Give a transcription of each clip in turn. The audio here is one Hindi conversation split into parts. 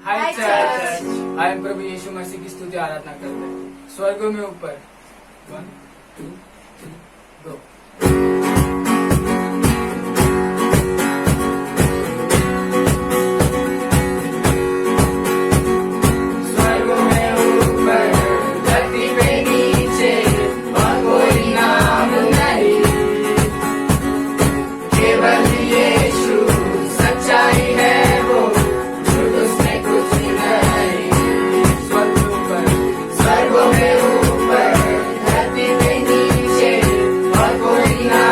हाय चर्च। आज हम प्रभु यीशु मसीह की स्तुति आराधना करते हैं। स्वर्गों में ऊपर 1 2 3 गो। स्वर्गों में ऊपर धरती पे नीचे और कोई नाम नहीं, केवल यीशु सच्चाई है वो, झूठ उसमें कुछ नहीं। स्वर्गों में ऊपर धरती पे नीचे और कोई नाम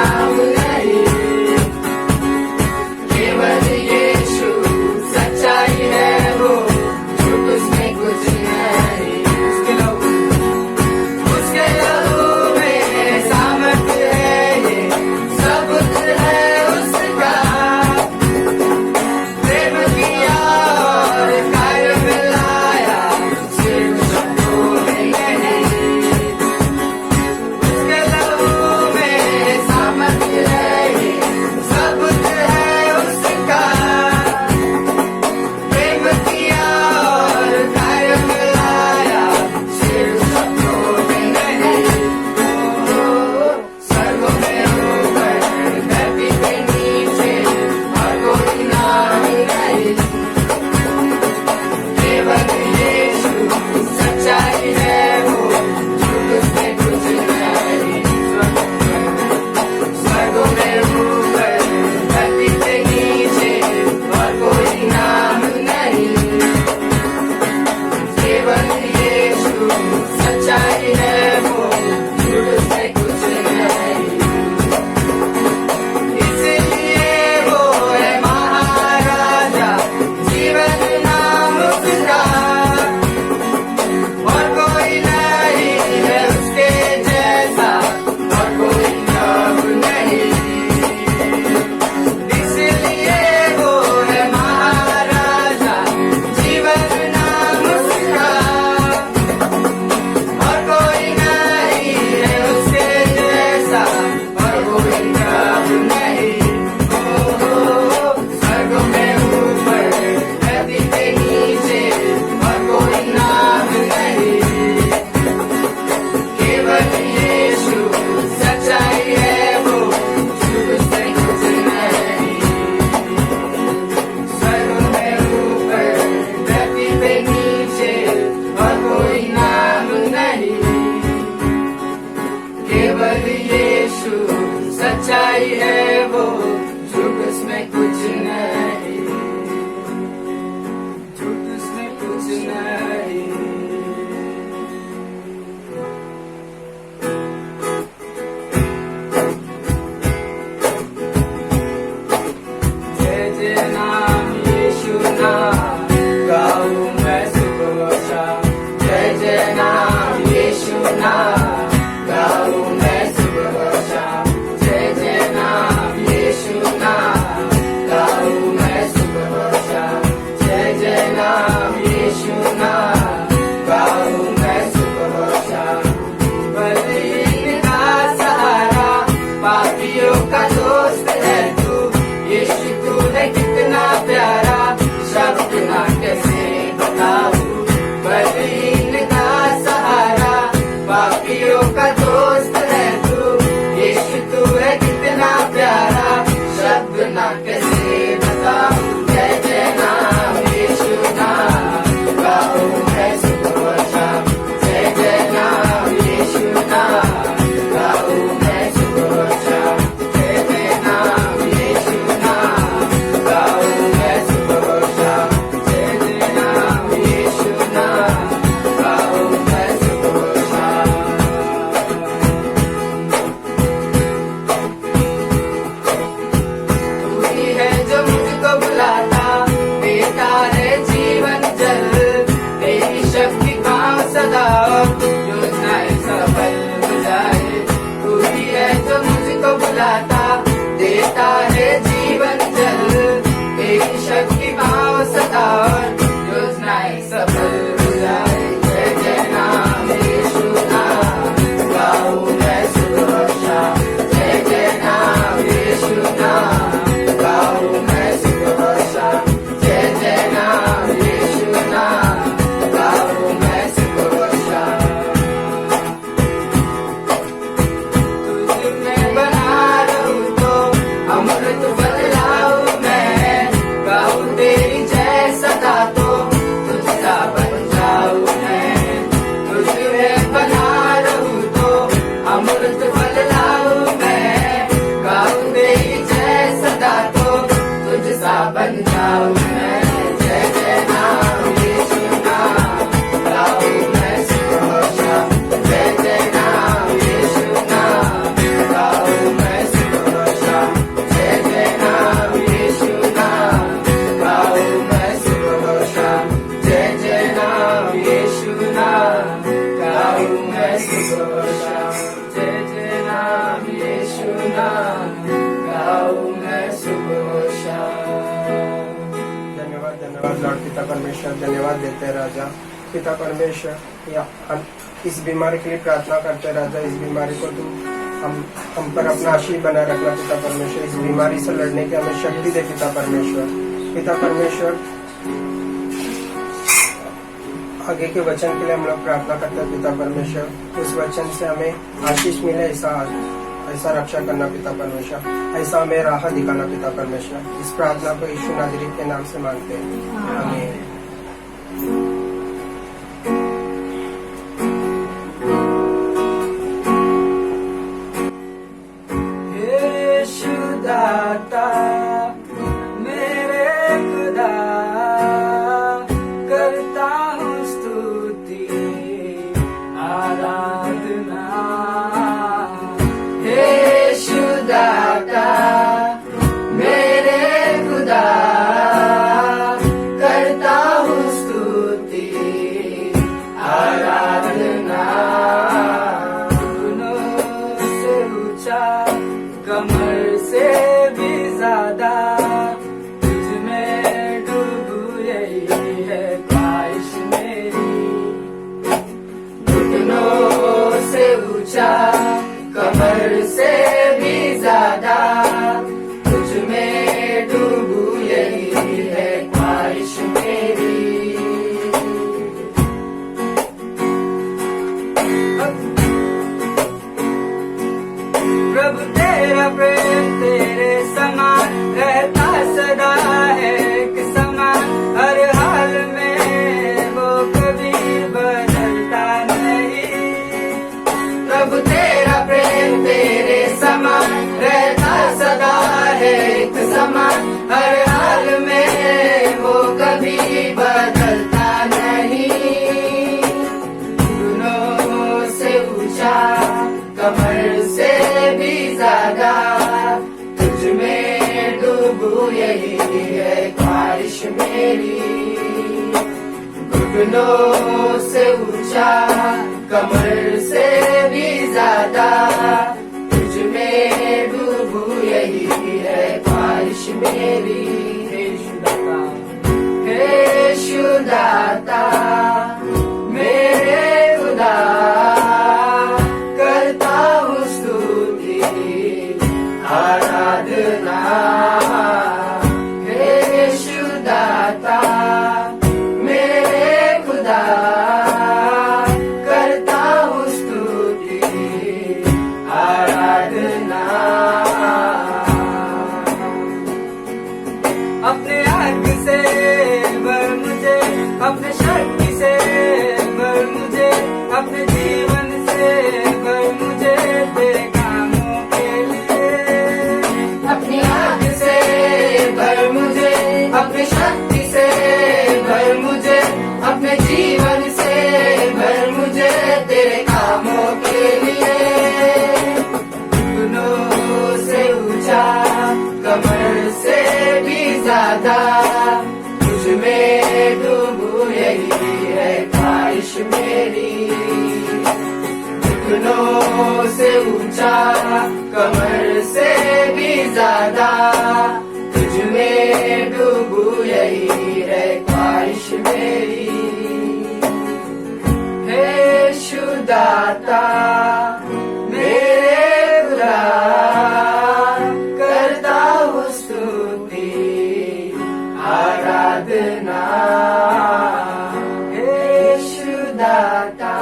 धन्यवाद लॉर्ड पिता परमेश्वर, धन्यवाद देते हैं राजा पिता परमेश्वर। इस बीमारी के लिए प्रार्थना करते हैं राजा, इस बीमारी को तू हम पर अपना आशीष बनाए रखना पिता परमेश्वर। इस बीमारी से लड़ने की हमें शक्ति दे पिता परमेश्वर। पिता परमेश्वर, आगे के वचन के लिए हम लोग प्रार्थना करते हैं पिता परमेश्वर। उस वचन से हमें आशीष मिले, ऐसा रक्षा करना पिता परमेश्वर, ऐसा हमें राह दिखाना पिता परमेश्वर। इस प्रार्थना को यीशु नाज़री के नाम से मांगते हैं, आमीन। दाता मेरे खुदा, करता हूँ स्तुति आराधना। हे यीशु दाता मेरे खुदा, करता हूँ स्तुति आराधना। गुनों से ऊंचा, कमर से भी ज्यादा, तुझ में डूबू यही है ख्वाहिश मेरी। घुटनों से ऊंचा, कमर से भी ज्यादा, तुझ में डूबू यही है ख्वाहिश मेरी। प्रभु तेरा प्रेम तेरे समान रहता सदा है एक समान, हर हाल में वो कभी बदलता नहीं। प्रभु तेरा प्रेम तेरे समान रहता सदा है एक समान, हर हाल में वो कभी बदलता नहीं। गुनों से ऊंचा, कमर से भी ज्यादा, तुझ में डूबू यही है ख्वाहिश मेरी। घुटनों से ऊंचा, कमर से भी ज्यादा, तुझ में डूबू यही है ख्वाहिश मेरी। हे यीशु दाता मेरे खुदा, आराधना। हे यीशु दाता मेरे खुदा, करता हूँ स्तुति आराधना। अपने आग से भर मुझे, अपने शक्ति से भर मुझे, अपने जीवन से भर मुझे तेरे कामों के लिए। अपनी आग से भर मुझे, अपनी शक्ति से भर मुझे, अपने जीवन से भर मुझे तेरे कामों के लिए। गुनों से ऊंचा, कमर से भी ज्यादा, तुझ में डूबू यही है ख्वाहिश मेरी। गुनों से ऊंचा, कमर से भी ज्यादा, तुझ में डूबू यही है ख्वाहिश मेरी। हे यीशु दाता मेरे खुदा, करता हूँ स्तुति आराधना। हे यीशु दाता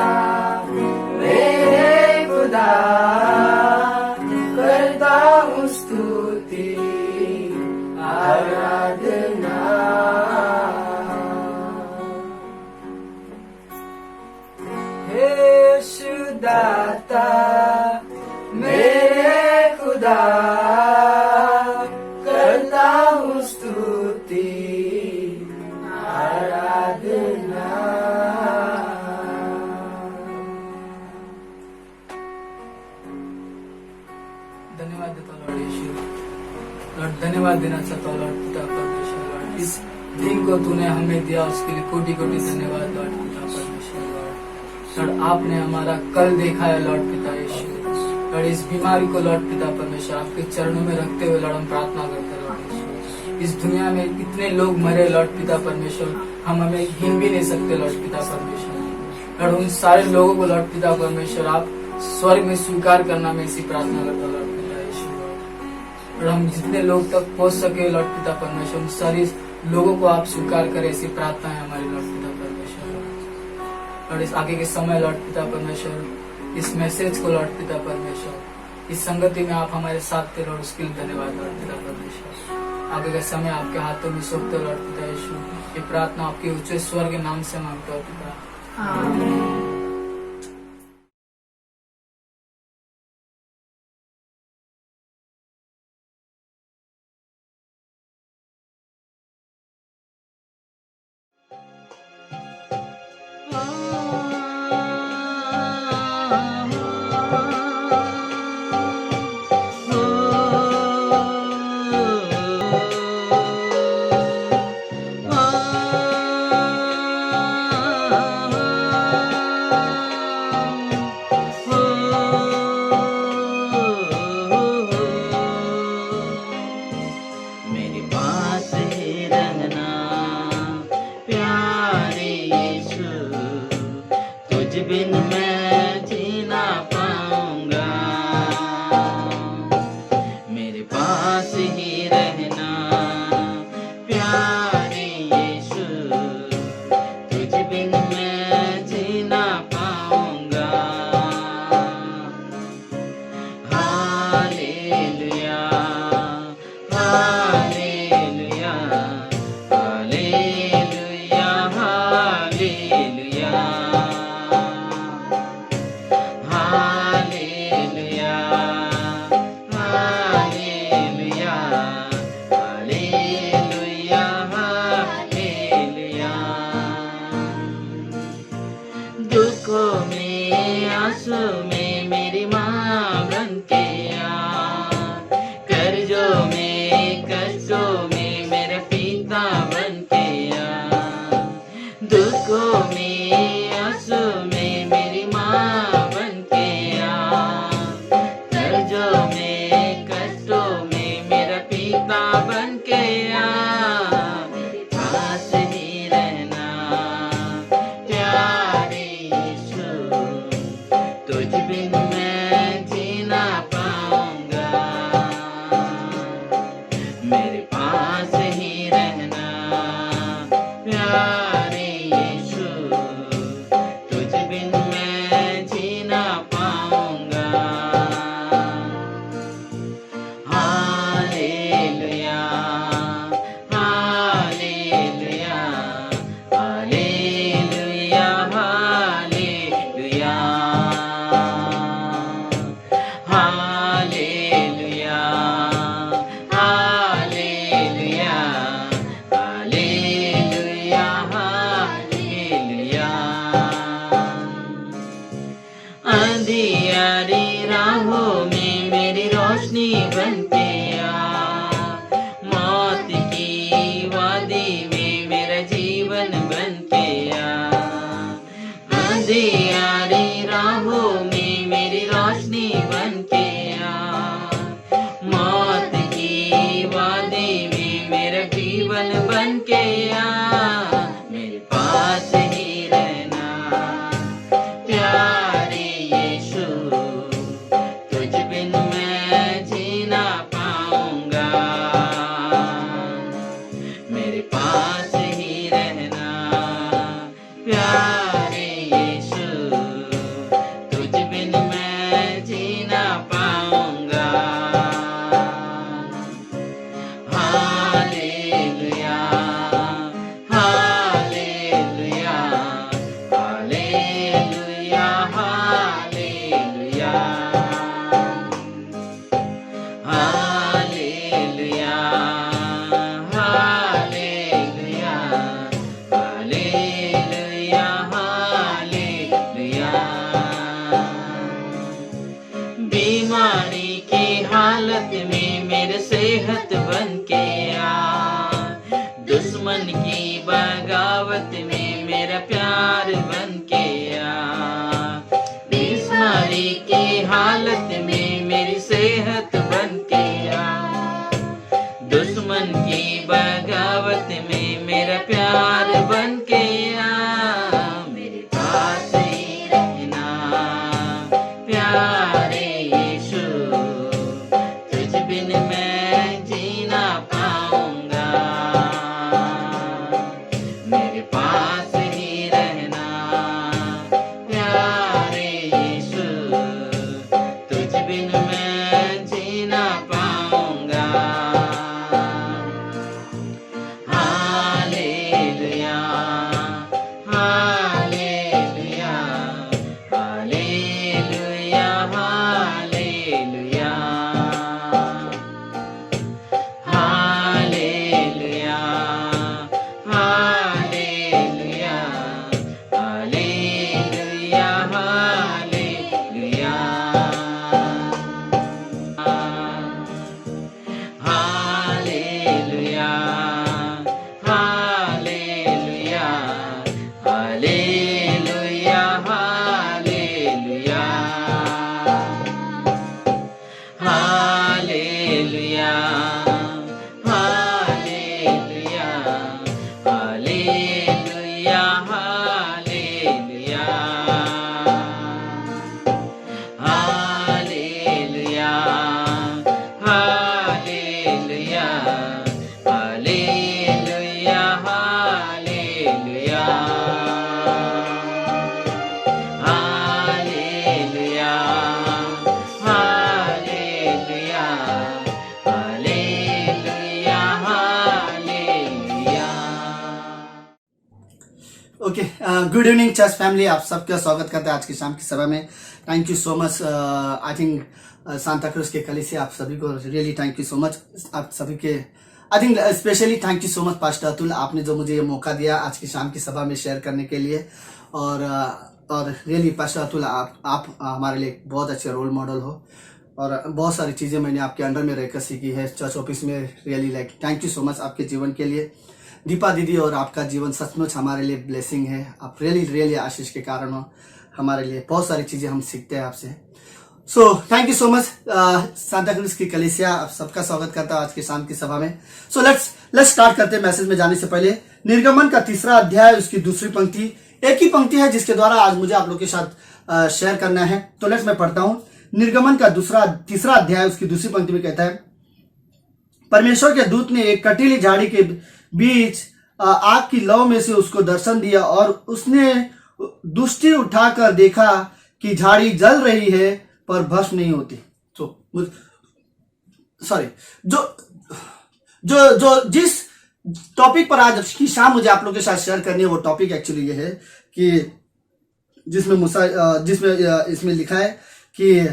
मेरे खुदा, करता हूँ स्तुति आराधना। हे यीशु दाता मेरे खुदा, करता हूँ स्तुति आराधना। धन्यवाद देता लॉर्ड यीशु। लॉर्ड धन्यवाद देना चाहता हूँ लॉर्ड पिता परमेश्वर। लॉर्ड इस दिन को तूने हमें दिया, उसके लिए कोटि कोटि धन्यवाद लॉर्ड पिता परमेश्वर। लॉर्ड आपने हमारा कल देखा है लॉर्ड पिता यीशु। लॉर्ड इस बीमारी को लॉर्ड पिता परमेश्वर आपके चरणों में रखते हुए लॉर्ड हम प्रार्थना करते हैं लॉर्ड यीशु। इस दुनिया में कितने लोग मरे लॉर्ड पिता परमेश्वर, हम हमें गिन भी नहीं सकते लॉर्ड पिता परमेश्वर। और उन सारे लोगों को लॉर्ड पिता परमेश्वर आप स्वर्ग में स्वीकार करना, मैं इसी प्रार्थना करता लॉर्ड पिता यीशु। और हम जितने लोग तक पहुंच सके लॉर्ड पिता परमेश्वर, उन सारे लोगों को आप स्वीकार करें, ऐसी प्रार्थना है हमारी लॉर्ड पिता परमेश्वर। और इस आगे के समय लॉर्ड पिता परमेश्वर, इस मैसेज को लॉर्ड पिता परमेश्वर, इस संगति में आप हमारे साथ थे लॉर्ड, उसके लिए धन्यवाद लॉर्ड पिता परमेश्वर। आगे का समय आपके हाथों में सौंपते लॉर्ड पिता यीशु। ये प्रार्थना आपके उच्च स्वर के नाम से मांगते हो पिता, आमीन। मेरे पास ही रहना प्यारे यीशु, तुझ बिन मैं जी ना पाऊंगा। मेरे पास ही रहना प्यारे यीशु, तुझ बिन मैं जी ना पाऊंगा। Hallelujah, hallelujah, hallelujah, hallelujah, hallelujah, hallelujah, hallelujah, hallelujah. दुखों में आंसू में मेरी माँ बन के आ, कर्जों में कष्टों में मेरे पिता बन के आ। दुखों में आंसू में मेरी माँ बन के आ, कर्जों में कष्टों में मेरा पिता बन के आ। पास ही रहना प्यारे यीशु, तुझ बिन मैं जी ना पाऊंगा। मेरे पास ही रहना प्यारे यीशु, तुझ बिन मैं जी ना पाऊंगा। Hallelujah, hallelujah, hallelujah, hallelujah, hallelujah, hallelujah, hallelujah, hallelujah. अंधियारी राहों में मेरी रोशनी बन के आ, मौत की वादी में मेरा जीवन बन के आ। अंधियारी राहों में मेरी रोशनी बन के आ, मौत की वादी में मेरा जीवन बन के आ। मेरे पास ही रहना प्यारे यीशु, तुझ बिन मैं जी ना पाऊंगा। मेरे पास ही रहना प्यारे यीशु, तुझ बिन मैं जी ना पाऊंगा। Hallelujah, hallelujah, hallelujah, hallelujah, hallelujah, hallelujah, hallelujah, hallelujah. बीमारी की हालत में मेरे सेहत बन के आ, दुश्मन की बगावत में मेरा प्यार बन के आ। बीमारी की हालत में मेरी सेहत बन के आ, दुश्मन की hallelujah hallelujah hallelujah hallelujah hallelujah hallelujah hallelujah hallelujah hallelujah hallelujah. Okay, good evening church family, आप सबका स्वागत करते हैं आज की शाम की सभा में। Thank you so much. I think Santa cruise के कलीसिया आप सभी को really thank you so much. आप सभी के I think specially thank you so much pastor Atul, आपने जो मुझे ये मौका दिया आज की शाम की सभा में शेयर करने के लिए। और रियली पास्टर अतुल, आप हमारे लिए बहुत अच्छे रोल मॉडल हो और बहुत सारी चीज़ें मैंने आपके अंडर में रहकर सीखी है चर्च ऑफिस में। Really like thank you so much आपके जीवन के लिए। दीपा दीदी और आपका जीवन सचमुच हमारे लिए ब्लेसिंग है। आप रियली आशीष के कारण हो हमारे लिए। बहुत सारी चीज़ें हम सीखते हैं आपसे। So thank you so much. Santa cruise की कलीसिया आप सबका स्वागत करता है आज की शाम की सभा में। सो लेट्स स्टार्ट करते हैं। मैसेज में जाने से पहले निर्गमन का 3रा अध्याय उसकी 2री पंक्ति, एक ही पंक्ति है जिसके द्वारा आज मुझे आप लोग के साथ शेयर करना है। तो लेट्स मैं पढ़ता हूं। निर्गमन का 3रा अध्याय उसकी 2री पंक्ति में कहता है, परमेश्वर के दूत ने एक कटीली झाड़ी के बीच आग की लौ में से उसको दर्शन दिया और उसने दृष्टि उठाकर देखा कि झाड़ी जल रही है पर भस्म नहीं होती। तो सॉरी, जो जिस टॉपिक पर आज की शाम मुझे आप लोगों के साथ शेयर करनी है वो टॉपिक एक्चुअली ये है कि जिसमें इसमें लिखा है कि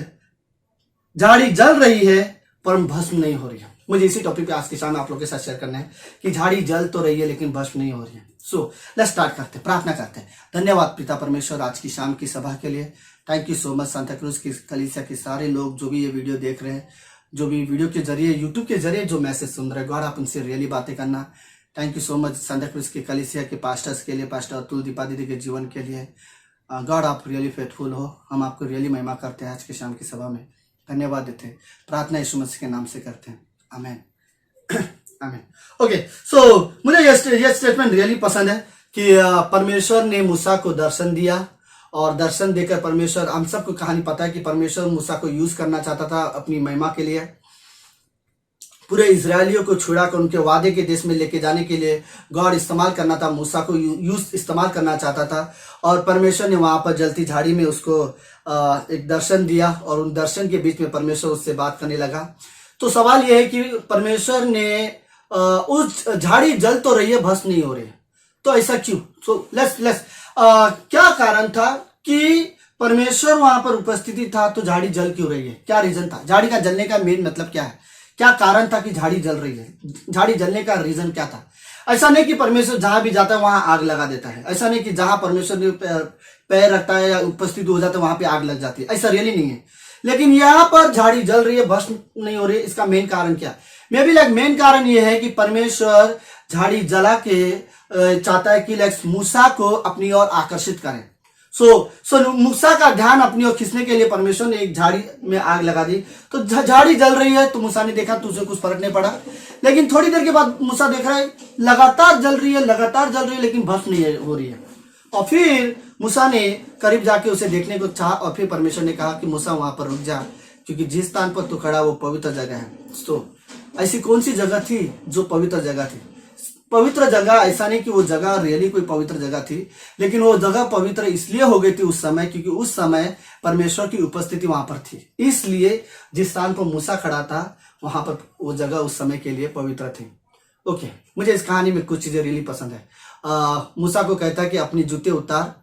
झाड़ी जल रही है पर भस्म नहीं हो रही है। मुझे इसी टॉपिक पे आज की शाम आप लोगों के साथ शेयर करना है कि झाड़ी जल तो रही है लेकिन भस्म नहीं हो रही है। सो लेट्स स्टार्ट करते हैं, प्रार्थना करते हैं। धन्यवाद पिता परमेश्वर आज की शाम की सभा के लिए। Thank you so much Santa cruise की कलीसिया के सारे लोग जो भी ये वीडियो देख रहे हैं, जो भी वीडियो के जरिए यूट्यूब के जरिए जो मैसेज सुन रहे हैं, गॉड आप उनसे रियली बातें करना। Thank you so much Santa cruise की कलीसिया के पास्टर्स के लिए, पास्टर अतुल दीपा दीदी के जीवन के लिए। गॉड आप रियली फेथफुल हो। हम आपको रियली महिमा करते हैं आज की शाम की सभा में। धन्यवाद देते हैं। प्रार्थना यीशु मसीह के नाम से करते हैं, आमीन आमीन। ओके, सो मुझे ये स्टेटमेंट रियली पसंद है कि परमेश्वर ने मूसा को दर्शन दिया और दर्शन देकर परमेश्वर, हम सबको कहानी पता है कि परमेश्वर मूसा को यूज करना चाहता था अपनी महिमा के लिए। पूरे इजरायलियों को छुड़ा कर उनके वादे के देश में लेके जाने के लिए गॉड इस्तेमाल करना था, मूसा को इस्तेमाल करना चाहता था। और परमेश्वर ने वहां पर जलती झाड़ी में उसको एक दर्शन दिया और उन दर्शन के बीच में परमेश्वर उससे बात करने लगा। तो सवाल यह है कि परमेश्वर ने उस झाड़ी जल तो रही है, भस्म नहीं हो रही है, तो ऐसा क्यों? सो लेट्स क्या कारण था कि परमेश्वर वहां पर उपस्थिति था तो झाड़ी जल क्यों रही है? क्या रीजन था? झाड़ी का जलने का मेन मतलब क्या है? क्या कारण था कि झाड़ी जल रही है? झाड़ी जलने का रीजन क्या था? ऐसा नहीं कि परमेश्वर जहां भी जाता है वहां आग लगा देता है। ऐसा नहीं कि जहां परमेश्वर ने पैर रखता है या उपस्थित हो जाता है वहां पे आग लग जाती है। ऐसा रियली नहीं है। लेकिन यहाँ पर झाड़ी जल रही है, भस्म नहीं हो रही है, इसका मेन कारण क्या? मे बी मेन कारण ये है कि परमेश्वर झाड़ी जला के चाहता है कि मूसा को अपनी ओर आकर्षित करें। सो मूसा का ध्यान अपनी ओर खींचने के लिए परमेश्वर ने एक झाड़ी में आग लगा दी। तो झाड़ी जल रही है तो मूसा ने देखा तो उसे कुछ फर्क नहीं पड़ा। लेकिन थोड़ी देर के बाद मूसा देख रहा है लगातार जल रही है लेकिन भस्म नहीं हो रही है। और फिर मूसा ने करीब जाके उसे देखने को चाहा और फिर परमेश्वर ने कहा कि मूसा वहां पर रुक जा, क्योंकि जिस स्थान पर तू खड़ा वो पवित्र जगह है। तो ऐसी कौन सी जगह थी जो पवित्र जगह थी? पवित्र जगह, ऐसा नहीं कि वो जगह रियली कोई पवित्र जगह थी, लेकिन वो जगह पवित्र इसलिए हो गई थी उस समय क्योंकि उस समय परमेश्वर की उपस्थिति वहां पर थी। इसलिए जिस स्थान पर मूसा खड़ा था वहां पर वो जगह उस समय के लिए पवित्र थी। ओके, मुझे इस कहानी में कुछ चीजें रियली पसंद है। मूसा को कहता है कि अपनी जूते उतार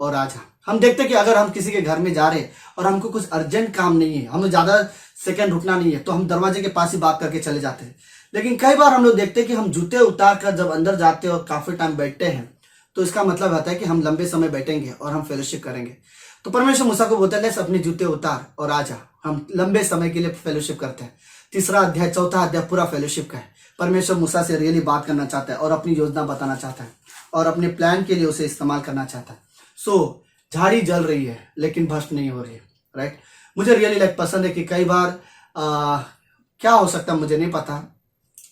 और आ जा। हम देखते कि अगर हम किसी के घर में जा रहे और हमको कुछ अर्जेंट काम नहीं है, हमें ज्यादा सेकंड रुकना नहीं है, तो हम दरवाजे के पास ही बात करके चले जाते हैं। लेकिन कई बार हम लोग देखते हैं कि हम जूते उतार कर जब अंदर जाते हैं और काफी टाइम बैठते हैं तो इसका मतलब होता है कि हम लंबे समय बैठेंगे और हम फेलोशिप करेंगे। तो परमेश्वर मूसा को बोलता है अपने जूते उतार और आ जा, हम लंबे समय के लिए फेलोशिप करते हैं। 3रा अध्याय 4था अध्याय पूरा फेलोशिप का है। परमेश्वर मूसा से रियली बात करना चाहता है और अपनी योजना बताना चाहता है और अपने प्लान के लिए उसे इस्तेमाल करना चाहता है। सो झाड़ी जल रही है लेकिन भस्म नहीं हो रही है, राइट। मुझे रियली पसंद है कि कई बार क्या हो सकता है मुझे नहीं पता,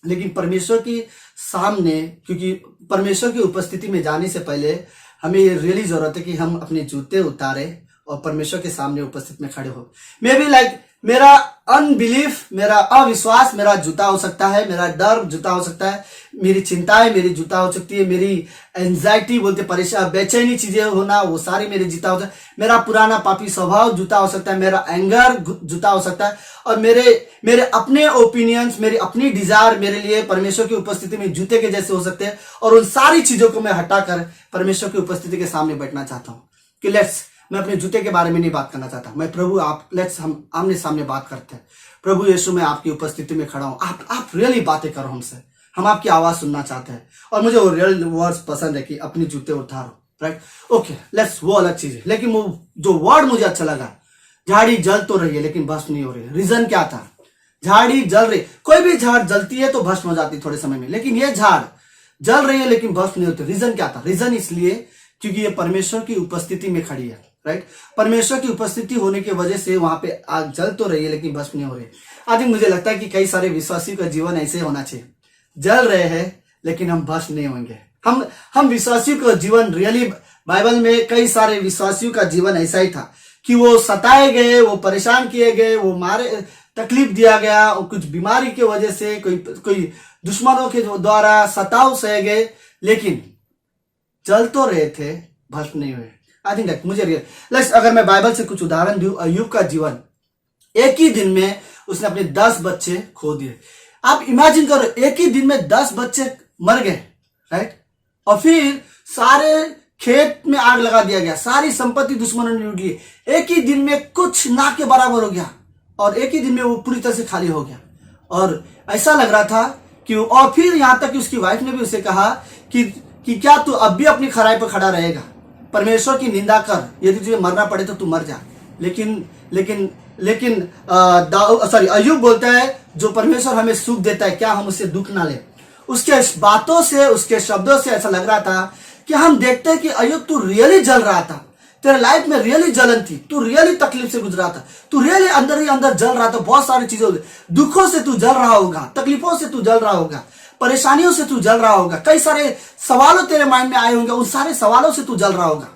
लेकिन परमेश्वर की सामने, क्योंकि परमेश्वर की उपस्थिति में जाने से पहले हमें ये रियली जरूरत है कि हम अपने जूते उतारे और परमेश्वर के सामने उपस्थित में खड़े हो। मे बी लाइक मेरा अनबिलीफ, मेरा अविश्वास मेरा जूता हो सकता है, मेरा डर जूता हो सकता है, मेरी चिंताएं मेरी जूता हो सकती है, मेरी एंजाइटी बोलते परेशान बेचैनी चीजें होना वो सारी मेरी जूता हो सकता है, मेरा पुराना पापी स्वभाव जूता हो सकता है, मेरा एंगर जूता हो सकता है, और मेरे अपने ओपिनियंस, मेरी अपनी डिजायर मेरे लिए परमेश्वर की उपस्थिति में जूते के जैसे हो सकते हैं। और उन सारी चीजों को मैं हटाकर परमेश्वर की उपस्थिति के सामने बैठना चाहता हूँ कि मैं अपने जूते के बारे में नहीं बात करना चाहता। मैं प्रभु हम आमने सामने बात करते हैं। प्रभु यीशु, मैं आपकी उपस्थिति में खड़ा हूं, आप रियली बातें करो हमसे, हम आपकी आवाज सुनना चाहते हैं। और मुझे वो रियल वर्ड्स पसंद है कि अपने जूते उतारो, राइट? ओके, लेट्स, वो अलग चीज है। लेकिन वो जो वर्ड मुझे अच्छा लगा, झाड़ी जल तो रही है लेकिन भस्म नहीं हो रही। रीजन क्या था? झाड़ी जल रही, कोई भी झाड़ जलती है तो भस्म हो जाती है थोड़े समय में, लेकिन ये झाड़ जल रही है लेकिन भस्म नहीं होती। रीजन क्या था? रीजन इसलिए क्योंकि ये परमेश्वर की उपस्थिति में खड़ी है, राइट? परमेश्वर की उपस्थिति होने की वजह से वहां पे आग जल तो रही है लेकिन भस्म नहीं हो रही। आज मुझे लगता है कि कई सारे विश्वासियों का जीवन ऐसे होना चाहिए, जल रहे हैं लेकिन हम भस्म नहीं होंगे। हम विश्वासियों का जीवन रियली, बाइबल में कई सारे विश्वासियों का जीवन ऐसा ही था कि वो सताए गए, वो परेशान किए गए, वो मारे, तकलीफ दिया गया, और कुछ बीमारी की वजह से, कोई दुश्मनों के द्वारा सताव सह गए, लेकिन जल तो रहे थे, भस्म नहीं हुए। आई थिंक मुझे रियल, अगर मैं बाइबल से कुछ उदाहरण दूं, अय्यूब का जीवन, एक ही दिन में उसने अपने 10 बच्चे खो दिए। आप इमेजिन करो, एक ही दिन में 10 बच्चे मर गए, राइट? और फिर सारे खेत में आग लगा दिया गया, सारी संपत्ति दुश्मनों ने लूट ली, एक ही दिन में कुछ ना के बराबर हो गया, और एक ही दिन में वो पूरी तरह से खाली हो गया। और ऐसा लग रहा था कि, और फिर यहां तक कि उसकी वाइफ ने भी उसे कहा कि क्या तू अब भी अपनी खराई पर खड़ा रहेगा? परमेश्वर की निंदा कर, यदि तुझे मरना पड़े तो तू मर जा। लेकिन अय्यूब बोलता है, जो परमेश्वर हमें सुख देता है क्या हम उससे दुख ना ले? उसके बातों से, उसके शब्दों से ऐसा लग रहा था कि हम देखते हैं कि अय्यूब तू रियली जल रहा था, तेरे लाइफ में रियली जलन थी, तू रियली तकलीफ से गुजरा था, तू रियली अंदर ही अंदर जल रहा था। बहुत सारी चीजों, दुखों से तू जल रहा होगा, तकलीफों से तू जल रहा होगा, परेशानियों से तू जल रहा होगा, कई सारे सवालों तेरे माइंड में आए होंगे, उन सारे सवालों से तू जल रहा होगा,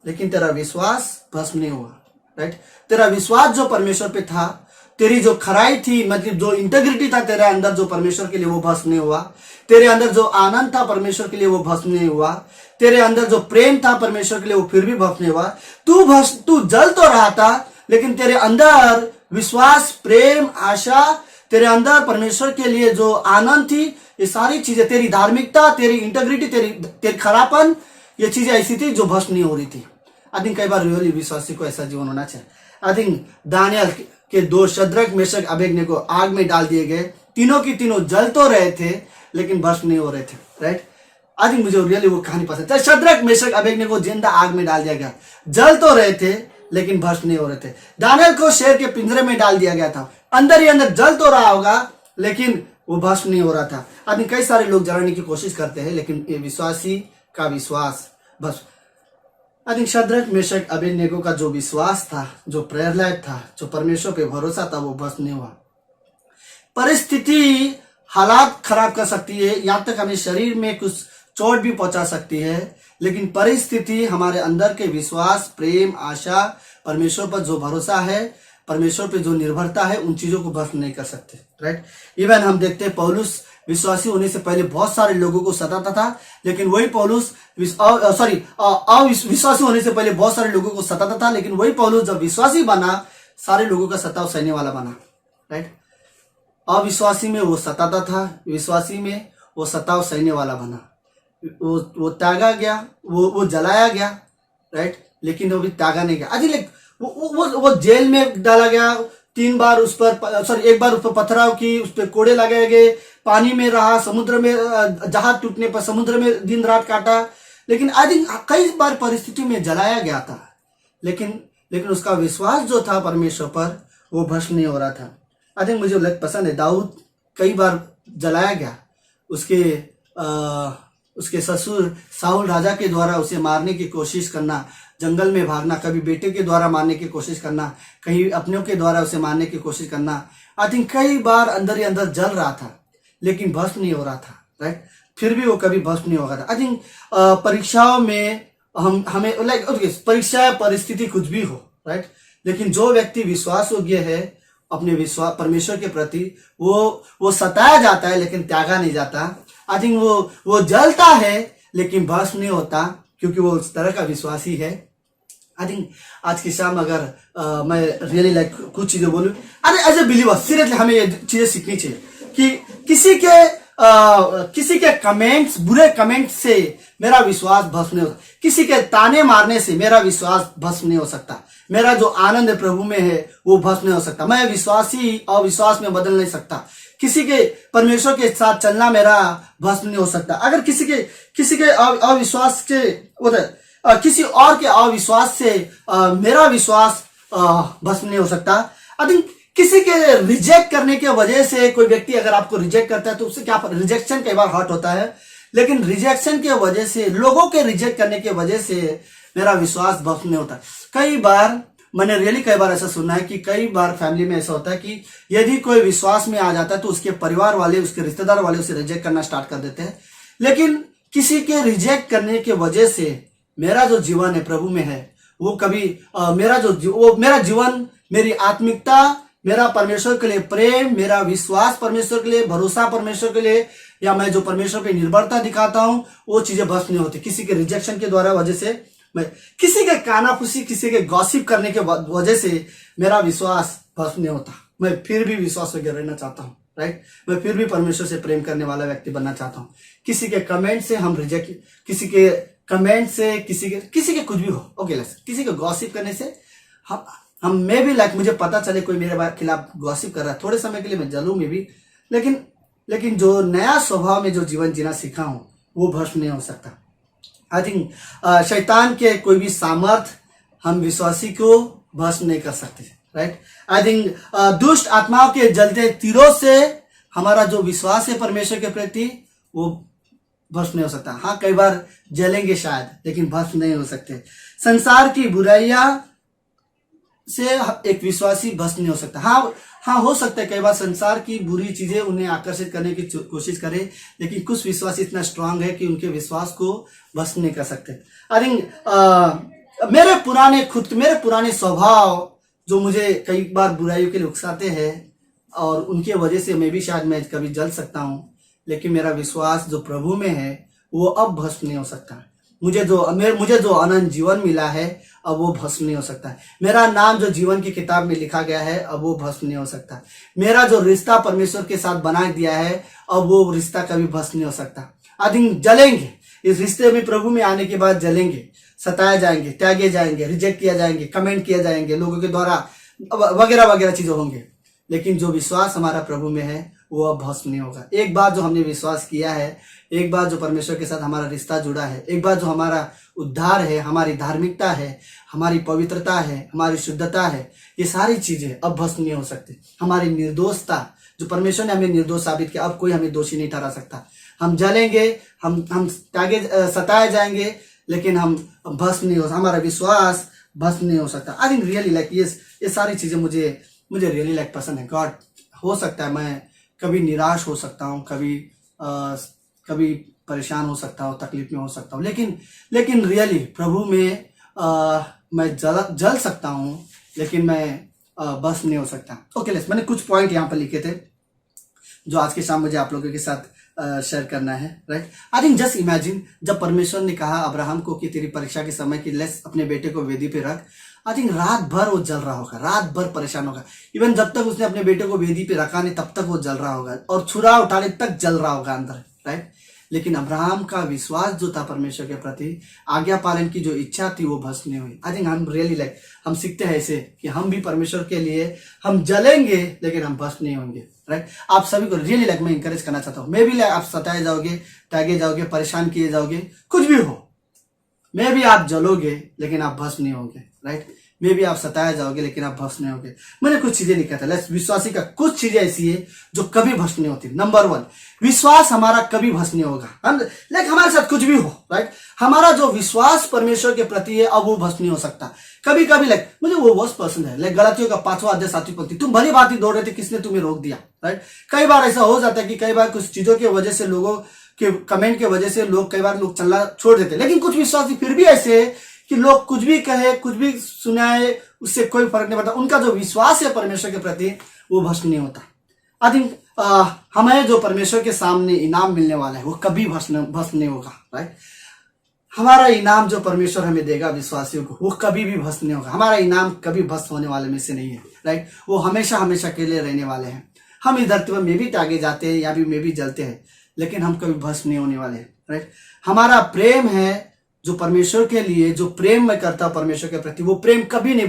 लेकिन तेरा विश्वास भस्म नहीं हुआ, राइट? तेरा विश्वास जो परमेश्वर पे था, तेरी जो खराई थी, मतलब जो इंटेग्रिटी था तेरे अंदर, जो परमेश्वर के लिए, वो भस्म नहीं हुआ। तेरे अंदर जो आनंद था परमेश्वर के लिए, वो भस्म नहीं हुआ। तेरे अंदर जो प्रेम था परमेश्वर के लिए, वो फिर भी भस्म नहीं हुआ। तू जल तो रहा था, लेकिन तेरे अंदर विश्वास, प्रेम, आशा, तेरे अंदर परमेश्वर के लिए जो आनंद थी, ये सारी चीजें, तेरी धार्मिकता, तेरी इंटेग्रिटी, तेरी खरापन, ये चीजें ऐसी थी जो भस्म नहीं हो रही थी। आई थिंक कई बार रियली विश्वासी को ऐसा जीवन होना चाहिए। आई थिंक दानियल के 2 शद्रक, मेशक, अबेदnego आग में डाल दिए गए, तीनों की तीनों जल तो रहे थे लेकिन भस्म नहीं हो रहे थे, राइट? आई थिंक मुझे रियली वो कहानी पसंद है। शद्रक, मेशक, अबेदnego जिंदा आग में डाल दिया गया, जल तो रहे थे लेकिन भस्म नहीं हो रहे थे। दानियल को शेर के पिंजरे में डाल दिया गया था, अंदर ही अंदर जल तो रहा होगा लेकिन वो भस्म नहीं हो रहा था। आई थिंक कई सारे लोग जलाने की कोशिश करते हैं, लेकिन ये विश्वासी का विश्वास बस, आई थिंक शद्रक, मेशक, अबेदnego का जो विश्वास था, जो प्रेयर लाइफ था, जो परमेश्वर पे भरोसा था, वो भस्म नहीं हुआ। परिस्थिति हालात खराब कर सकती है, यहां तक हमें शरीर में कुछ चोट भी पहुंचा सकती है, लेकिन परिस्थिति हमारे अंदर के विश्वास, प्रेम, आशा, परमेश्वर पर जो भरोसा है, परमेश्वर पे जो निर्भरता है, उन चीजों को भस्म नहीं कर सकते, राइट? इवन हम देखते हैं पौलुस विश्वासी होने से पहले बहुत सारे लोगों को सताता था, लेकिन वही पौलुस अविश्वासी होने से पहले बहुत सारे लोगों को सताता था, लेकिन वही पौलुस जब विश्वासी बना, सारे लोगों का सताव सहने वाला बना, राइट? अविश्वासी में वो सताता था, विश्वासी में वो सताव सहने वाला बना। वो त्यागा गया, वो जलाया गया, राइट? लेकिन वो भी त्यागा नहीं गया। अजी लाइक वो जेल में डाला गया, 3 बार उस पर, एक बार उस पर पथराव की, उस पर कोड़े लगाए गए, पानी में रहा, समुद्र में, जहाज टूटने पर समुद्र में दिन रात काटा, लेकिन आई थिंक कई बार परिस्थिति में जलाया गया था, लेकिन उसका विश्वास जो था परमेश्वर पर, वो भस्म नहीं हो रहा था। आई थिंक मुझे पसंद है, दाऊद कई बार जलाया गया, उसके ससुर साउल राजा के द्वारा उसे मारने की कोशिश करना, जंगल में भागना, कभी बेटे के द्वारा मारने की कोशिश करना, कहीं अपनों के द्वारा उसे मारने की कोशिश करना। आई थिंक कई बार अंदर ही अंदर जल रहा था लेकिन भस्म नहीं हो रहा था, राइट। फिर भी वो कभी भस्म नहीं होगा था। आई थिंक परीक्षाओं में हमें परीक्षा परिस्थिति कुछ भी हो, राइट, लेकिन जो व्यक्ति विश्वास योग्य है अपने विश्वास परमेश्वर के प्रति, वो सताया जाता है लेकिन त्यागा नहीं जाता। आई थिंक वो जलता है लेकिन भस्म नहीं होता, क्योंकि वो उस तरह का विश्वासी है। आई थिंक आज की शाम अगर मैं रियली लाइक कुछ चीजें बोलूं, अरे एज ए बिलीवर सीरियसली हमें ये चीजें सीखनी चाहिए कि किसी के कमेंट्स, बुरे कमेंट्स से मेरा विश्वास भस्म नहीं होता, किसी के ताने मारने से मेरा विश्वास भस्म नहीं हो सकता, मेरा जो आनंद प्रभु में है वो भस्म नहीं हो सकता, मैं विश्वासी अविश्वास में बदल नहीं सकता, किसी के परमेश्वर के साथ चलना मेरा भस्म नहीं हो सकता। अगर किसी के अविश्वास के किसी और के अविश्वास से मेरा विश्वास भस्म नहीं हो सकता। आई थिंक किसी के रिजेक्ट करने के वजह से, कोई व्यक्ति अगर आपको रिजेक्ट करता है तो उससे क्या, रिजेक्शन कई बार हर्ट होता है, लेकिन रिजेक्शन के वजह से, लोगों के रिजेक्ट करने के वजह से मेरा विश्वास भस्म नहीं होता। कई बार मैंने रियली कई बार ऐसा सुना है कि कई बार फैमिली में ऐसा होता है कि यदि कोई विश्वास में आ जाता है तो उसके परिवार वाले, उसके रिश्तेदार वाले उसे रिजेक्ट करना स्टार्ट कर देते हैं। लेकिन किसी के रिजेक्ट करने के वजह से मेरा जो जीवन है प्रभु में है, वो कभी मेरा जीवन, मेरी आत्मिकता, मेरा परमेश्वर के लिए प्रेम, मेरा विश्वास परमेश्वर के लिए, भरोसा परमेश्वर के लिए, या मैं जो परमेश्वर पे निर्भरता दिखाता हूं, वो चीजें भस्म नहीं होती। किसी के रिजेक्शन के द्वारा वजह से, मैं किसी के कानाफूसी, किसी के गॉसिप करने के वजह से मेरा विश्वास भस्म नहीं होता। मैं फिर भी विश्वास वगैरह रहना चाहता हूँ, राइट। मैं फिर भी परमेश्वर से प्रेम करने वाला व्यक्ति बनना चाहता हूँ। किसी के कमेंट से हम रिजेक्ट, किसी के कमेंट से, किसी के कुछ भी हो, ओके, किसी के गॉसिप करने से हम मैं भी लाइक, मुझे पता चले कोई मेरे खिलाफ गॉसिप कर रहा है, थोड़े समय के लिए मैं जलूं में भी, लेकिन जो नया स्वभाव में जो जीवन जीना सीखा हूं वो भस्म नहीं हो सकता। आई थिंक शैतान के कोई भी सामर्थ हम विश्वासी को भस्म नहीं कर सकते, राइट। आई थिंक दुष्ट आत्माओं के जलते तीरों से हमारा जो विश्वास है परमेश्वर के प्रति वो भस्म नहीं हो सकता। हाँ, कई बार जलेंगे शायद, लेकिन भस्म नहीं हो सकते। संसार की बुराइयां से एक विश्वासी भस्म नहीं हो सकता। हाँ, हो सकता है कई बार संसार की बुरी चीजें उन्हें आकर्षित करने की कोशिश करे, लेकिन कुछ विश्वासी इतना स्ट्रांग है कि उनके विश्वास को भस्म नहीं कर सकते। आई थिंक मेरे पुराने स्वभाव जो मुझे कई बार बुराइयों के लिए उकसाते हैं, और उनके वजह से मैं भी शायद मैं कभी जल सकता हूँ, लेकिन मेरा विश्वास जो प्रभु में है वो अब भस्म नहीं हो सकता। मुझे जो अनंत जीवन मिला है अब वो भस्म नहीं हो सकता। मेरा नाम जो जीवन की किताब में लिखा गया है अब वो भस्म नहीं हो सकता। मेरा जो रिश्ता परमेश्वर के साथ बना दिया है अब वो रिश्ता कभी भस्म नहीं हो सकता। आई थिंक जलेंगे, इस रिश्ते में प्रभु में आने के बाद जलेंगे, सताए जाएंगे, त्यागे जाएंगे, रिजेक्ट किया जाएंगे, कमेंट किया जाएंगे, लोगों के द्वारा वगैरह वगैरह चीजें होंगे, लेकिन जो विश्वास हमारा प्रभु में है वो अब भस्म नहीं होगा। एक बार जो हमने विश्वास किया है, एक बार जो परमेश्वर के साथ हमारा रिश्ता जुड़ा है, एक बार जो हमारा उद्धार है, हमारी धार्मिकता है, हमारी पवित्रता है, हमारी शुद्धता है, ये सारी चीजें अब भस्म नहीं हो सकती। हमारी निर्दोषता, जो परमेश्वर ने हमें निर्दोष साबित किया, अब कोई हमें दोषी नहीं ठहरा सकता। हम जलेंगे, हम सताए जाएंगे, लेकिन हम भस्म नहीं हो, हमारा विश्वास भस्म नहीं हो सकता। आई थिंक रियली लाइक ये सारी चीजें मुझे रियली लाइक पसंद है। गॉड, हो सकता है मैं कभी निराश हो सकता हूँ, कभी परेशान हो सकता हूँ, तकलीफ में हो सकता हूँ, लेकिन रियली प्रभु में मैं जल सकता हूँ, लेकिन मैं बस नहीं हो सकता। ओके, मैंने कुछ पॉइंट यहाँ पर लिखे थे जो आज के शाम मुझे आप लोगों के साथ शेयर करना है, right. I think just imagine जब परमेश्वर ने कहा अब्राहम को कि तेरी परीक्षा के समय की लेस अपने बेटे को वेदी पे रख, आई थिंक रात भर वो जल रहा होगा, रात भर परेशान होगा। इवन जब तक उसने अपने बेटे को वेदी पे रखा नहीं तब तक वो जल रहा होगा, और छुरा उठाने तक जल रहा होगा अंदर, राइट। लेकिन अब्राहम का विश्वास जो था परमेश्वर के प्रति, आज्ञा पालन की जो इच्छा थी वो भस्म नहीं हुई। आई थिंक हम रियली लाइक हम सीखते हैं ऐसे कि हम भी परमेश्वर के लिए हम जलेंगे लेकिन हम भस्म नहीं होंगे, राइट। आप सभी को रियली लाइक मैं इंकरेज करना चाहता हूँ। मैं भी लाइक आप सताए जाओगे, त्यागे जाओगे, परेशान किए जाओगे, कुछ भी हो, मैं भी आप जलोगे लेकिन आप भस्म नहीं होंगे, राइट। मे भी आप सताए जाओगे लेकिन आप भस्म नहीं होगे। मैंने कुछ चीजें लिखा था, विश्वासी का कुछ चीजें ऐसी है जो कभी भस्म नहीं होती। नंबर 1, विश्वास हमारा कभी भस्म नहीं होगा। हम हमारे साथ कुछ भी हो, राइट, हमारा जो विश्वास परमेश्वर के प्रति है अब वो भस्म नहीं हो सकता। कभी कभी मुझे वो बहुत पसंद है, गलातियों का 5वां अध्याय 7वीं पंक्ति, तुम भली बात ही दौड़ रहे थे, किसने तुम्हें रोक दिया, राइट। कई बार ऐसा हो जाता है कि कई बार कुछ चीजों की वजह से, लोगों के कमेंट की वजह से कई बार लोग चलना छोड़ देते, लेकिन कुछ विश्वासी फिर भी ऐसे है कि लोग कुछ भी कहे, कुछ भी सुनाए, उससे कोई फर्क नहीं पड़ता। उनका जो विश्वास है परमेश्वर के प्रति वो भस्म नहीं होता। आई थिंक हमें जो परमेश्वर के सामने इनाम मिलने वाला है वो कभी भस्म नहीं होगा, राइट। हमारा इनाम जो परमेश्वर हमें देगा विश्वासियों को, वो कभी भी भस्म नहीं होगा। हमारा इनाम कभी भस्म होने वाले में से नहीं है, राइट। वो हमेशा हमेशा के लिए रहने वाले हैं। हम इस धरती पर में भी त्यागे जाते हैं या भी में भी जलते हैं, लेकिन हम कभी भस्म नहीं होने वाले हैं, राइट। हमारा प्रेम है जो परमेश्वर के लिए, जो प्रेम मैं करता हूं परमेश्वर के प्रति, वो प्रेम कभी नहीं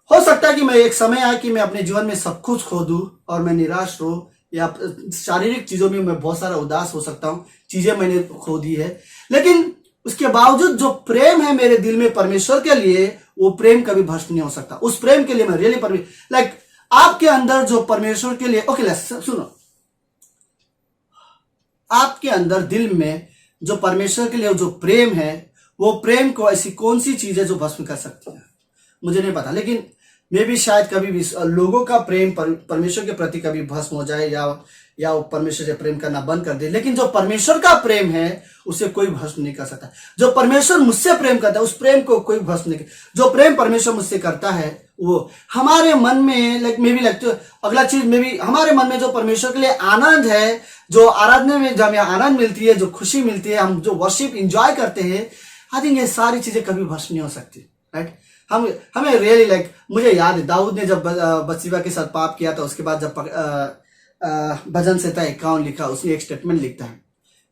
हो सकता है कि मैं एक समय आए कि मैं अपने जीवन में सब कुछ खो दूं और मैं निराश हो, या शारीरिक चीजों में मैं बहुत सारा उदास हो सकता हूं, चीजें मैंने खो दी है, लेकिन उसके बावजूद जो प्रेम है मेरे दिल में परमेश्वर के लिए, वो प्रेम कभी भस्म नहीं हो सकता। उस प्रेम के लिए मैं रियली आपके अंदर जो परमेश्वर के लिए, ओके सुनो, आपके अंदर दिल में जो परमेश्वर के लिए जो प्रेम है, वो प्रेम को ऐसी कौन सी चीज है जो भस्म कर सकती है, मुझे नहीं पता, लेकिन मैं भी शायद कभी भी लोगों का प्रेम परमेश्वर के प्रति कभी भस्म हो जाए या वो परमेश्वर से प्रेम करना बंद कर दे, लेकिन जो परमेश्वर का प्रेम है उसे कोई भस्म नहीं कर सकता। जो परमेश्वर मुझसे प्रेम करता है उस प्रेम को कोई भस्म नहीं कर, जो प्रेम परमेश्वर मुझसे करता है वो हमारे मन में अगला चीज में भी हमारे मन में जो परमेश्वर के लिए आनंद है, जो आराधना में जब हमें आनंद मिलती है, जो खुशी मिलती है, हम जो वर्शिप एंजॉय करते हैं, आई थिंक ये सारी चीजें कभी भस्म नहीं हो सकती, राइट। हमें रियली मुझे याद है दाऊद ने जब बत्सिबा के साथ पाप किया था, उसके बाद जब भजन संहिता 51 लिखा, उसने एक स्टेटमेंट लिखता है,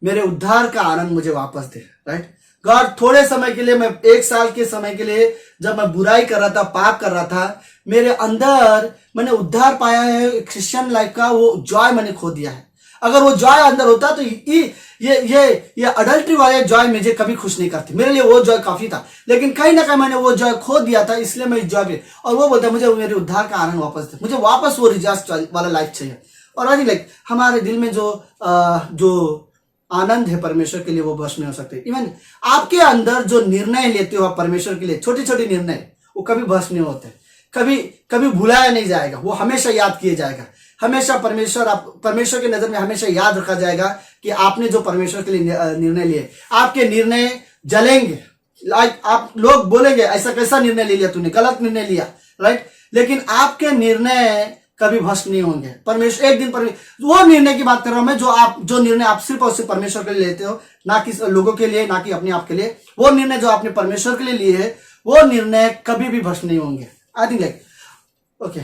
मेरे उद्धार का आनंद मुझे वापस दे, राइट। गॉड थोड़े समय के लिए, मैं 1 साल के समय के लिए जब मैं बुराई कर रहा था, पाप कर रहा था, मेरे अंदर मैंने उद्धार पाया है, क्रिश्चियन लाइफ का वो जॉय मैंने खो दिया है। अगर वो जॉय अंदर होता तो ये अडल्ट्री वाले जॉय मुझे कभी खुश नहीं करती, मेरे लिए वो जॉय काफी था, लेकिन कहीं ना कहीं मैंने वो जॉय खो दिया था, इसलिए मैं जॉय, और वो बोलता है मुझे मेरे उद्धार का आनंद वापस दे, मुझे वापस वो रिजॉर्ट वाला लाइफ चाहिए। और आई हमारे दिल में जो आनंद है परमेश्वर के लिए वो भस्म नहीं हो सकते। इवन आपके अंदर जो निर्णय लेते हो आप परमेश्वर के लिए, छोटे छोटे निर्णय, वो कभी भस्म नहीं होते, कभी भुलाया नहीं जाएगा, वो हमेशा याद किया जाएगा। हमेशा परमेश्वर के नजर में हमेशा याद रखा जाएगा कि आपने जो परमेश्वर के लिए निर्णय लिए, आपके निर्णय जलेंगे, आप लोग बोलेंगे ऐसा कैसा निर्णय ले लिया तूने, गलत निर्णय लिया, राइट, लेकिन आपके निर्णय कभी भस्म नहीं होंगे। परमेश्वर एक दिन वो निर्णय की बात कर रहा हूं मैं, जो निर्णय आप सिर्फ और सिर्फ परमेश्वर के लिए लेते हो, ना कि लोगों के लिए, ना कि अपने आप के लिए, वो निर्णय जो आपने परमेश्वर के लिए लिए है, वो निर्णय कभी भी भस्म नहीं होंगे। आई थिंक ओके,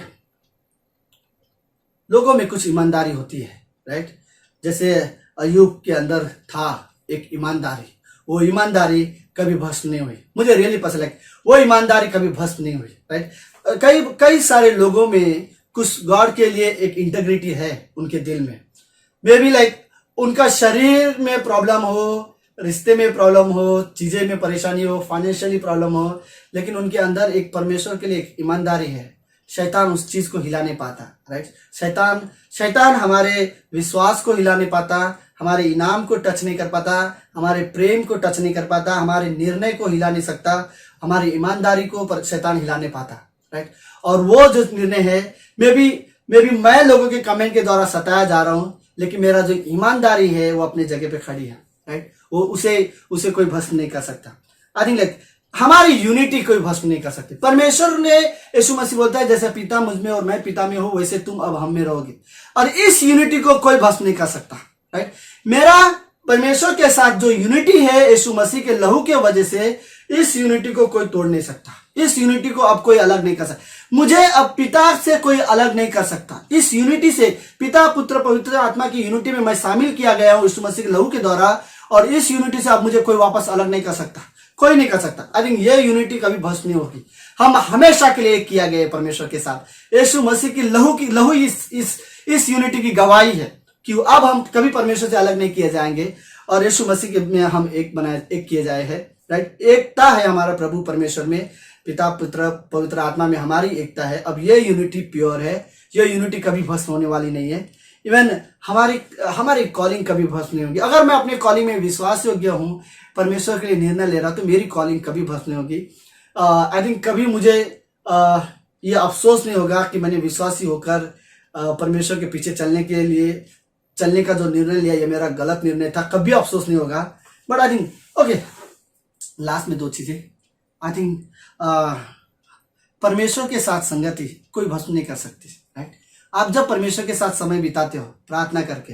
लोगों में कुछ ईमानदारी होती है, राइट। जैसे अय्यूब के अंदर था एक ईमानदारी, वो ईमानदारी कभी भस्म नहीं हुई, मुझे रियली पसंद है, वो ईमानदारी कभी भस्म नहीं हुई, राइट। कई सारे लोगों में कुछ गॉड के लिए एक इंटेग्रिटी है उनके दिल में, मे बी उनका शरीर में प्रॉब्लम हो, रिश्ते में प्रॉब्लम हो, चीजें में परेशानी हो, फाइनेंशियली प्रॉब्लम हो, लेकिन उनके अंदर एक परमेश्वर के लिए एक ईमानदारी है। शैतान उस चीज को हिला नहीं पाता, राइट। शैतान हमारे विश्वास को हिला नहीं पाता, हमारे इनाम को टच नहीं कर पाता, हमारे प्रेम को टच नहीं कर पाता, हमारे निर्णय को हिला नहीं सकता, हमारी ईमानदारी को शैतान हिला नहीं पाता, राइट। और वो जो निर्णय है, मे बी मैं लोगों के कमेंट के द्वारा सताया जा रहा हूं, लेकिन मेरा जो ईमानदारी है वो अपने जगह पे खड़ी है, राइट। वो उसे कोई भस्म नहीं कर सकता। आई थिंक हमारी यूनिटी कोई भस्म नहीं कर सकती। परमेश्वर ने, यीशु मसीह बोलता है जैसे पिता मुझ में और मैं पिता में हूं, वैसे तुम अब हम में रहोगे, और इस यूनिटी को कोई भस्म नहीं कर सकता, राइट। मेरा परमेश्वर के साथ जो यूनिटी है यीशु मसीह के लहू के वजह से, इस यूनिटी को कोई तोड़ नहीं सकता, इस यूनिटी को अब कोई अलग नहीं कर सकता, मुझे अब पिता से कोई अलग नहीं कर सकता। इस यूनिटी से, पिता पुत्र पवित्र आत्मा की यूनिटी में मैं शामिल किया गया हूं यीशु मसीह के लहू के द्वारा, और इस यूनिटी से अब मुझे कोई वापस अलग नहीं कर सकता, कोई नहीं कर सकता। आई थिंक ये यूनिटी कभी भस्म नहीं होगी, हम हमेशा के लिए एक किया गया है परमेश्वर के साथ। यीशु मसीह की लहू इस यूनिटी की गवाही है कि अब हम कभी परमेश्वर से अलग नहीं किए जाएंगे, और यीशु मसीह के में हम एक किए जाए हैं, राइट। एकता है हमारा प्रभु परमेश्वर में, पिता पुत्र पवित्र आत्मा में हमारी एकता है। अब ये यूनिटी प्योर है, ये यूनिटी कभी भस्म होने वाली नहीं है। इवन हमारी कॉलिंग कभी भस्म नहीं होगी। अगर मैं अपने कॉलिंग में विश्वास योग्य हूँ, परमेश्वर के लिए निर्णय ले रहा, तो मेरी कॉलिंग कभी भस्म नहीं होगी। आई थिंक कभी मुझे ये अफसोस नहीं होगा कि मैंने विश्वासी होकर परमेश्वर के पीछे चलने का जो निर्णय लिया, ये मेरा गलत निर्णय था, कभी अफसोस नहीं होगा। But I think okay, last में 2 चीजें। आई थिंक परमेश्वर के साथ संगति कोई भस्म नहीं कर सकती, राइट। आप जब परमेश्वर के साथ समय बिताते हो प्रार्थना करके,